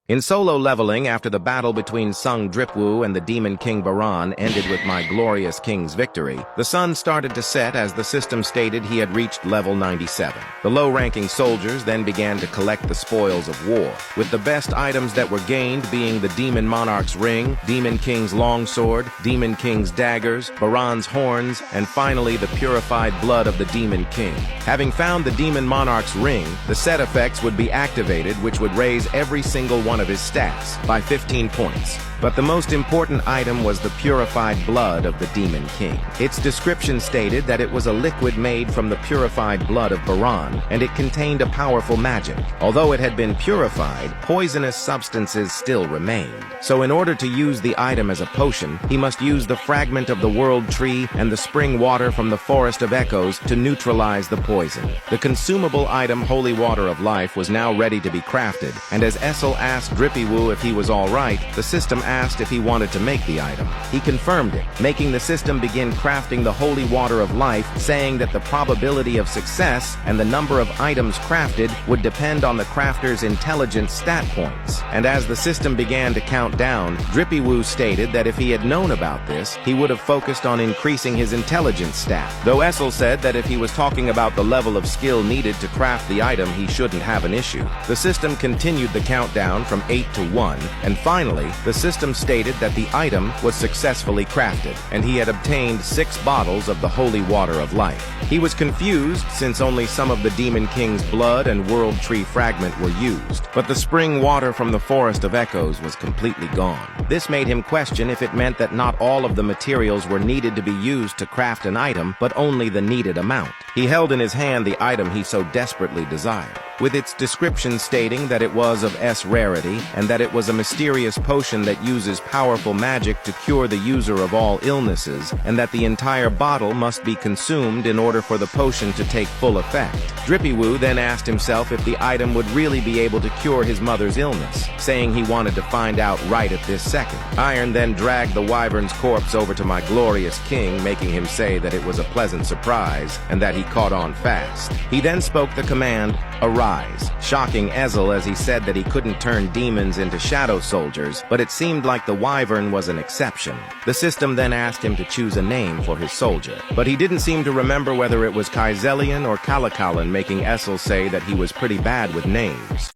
In solo leveling, after the battle between Sung Dripwu and the Demon King Baran ended with my glorious king's victory, the sun started to set as the system stated he had reached level 97. The low-ranking soldiers then began to collect the spoils of war, with the best items that were gained being the Demon Monarch's ring, Demon King's longsword, Demon King's daggers, Baran's horns, and finally the purified blood of the Demon King. Having found the Demon Monarch's ring, the set effects would be activated, which would raise every single one of his stats by 15 points. But the most important item was the purified blood of the Demon King. Its description stated that it was a liquid made from the purified blood of Baran, and it contained a powerful magic. Although it had been purified, poisonous substances still remained. So in order to use the item as a potion, he must use the fragment of the world tree and the spring water from the Forest of Echoes to neutralize the poison. The consumable item Holy Water of Life was now ready to be crafted, and as Essel asked Dripwu if he was all right, the system asked if he wanted to make the item. He confirmed it, making the system begin crafting the Holy Water of Life, saying that the probability of success and the number of items crafted would depend on the crafter's intelligence stat points. And as the system began to count down, Dripwu stated that if he had known about this, he would have focused on increasing his intelligence stat. Though Essel said that if he was talking about the level of skill needed to craft the item, he shouldn't have an issue. The system continued the countdown from 8 to 1, and finally, the system stated that the item was successfully crafted, and he had obtained 6 bottles of the Holy Water of Life. He was confused since only some of the Demon King's blood and World Tree fragment were used, but the spring water from the Forest of Echoes was completely gone. This made him question if it meant that not all of the materials were needed to be used to craft an item, but only the needed amount. He held in his hand the item he so desperately desired, with its description stating that it was of S rarity and that it was a mysterious potion that uses powerful magic to cure the user of all illnesses, and that the entire bottle must be consumed in order for the potion to take full effect. Dripwu then asked himself if the item would really be able to cure his mother's illness, saying he wanted to find out right at this second. Iron then dragged the wyvern's corpse over to my glorious king, making him say that it was a pleasant surprise and that he caught on fast. He then spoke the command, "Arise," shocking Essel as he said that he couldn't turn demons into shadow soldiers, but it seemed like the wyvern was an exception. The system then asked him to choose a name for his soldier, but he didn't seem to remember whether it was Kaizelian or Kalakalan, making Essel say that he was pretty bad with names.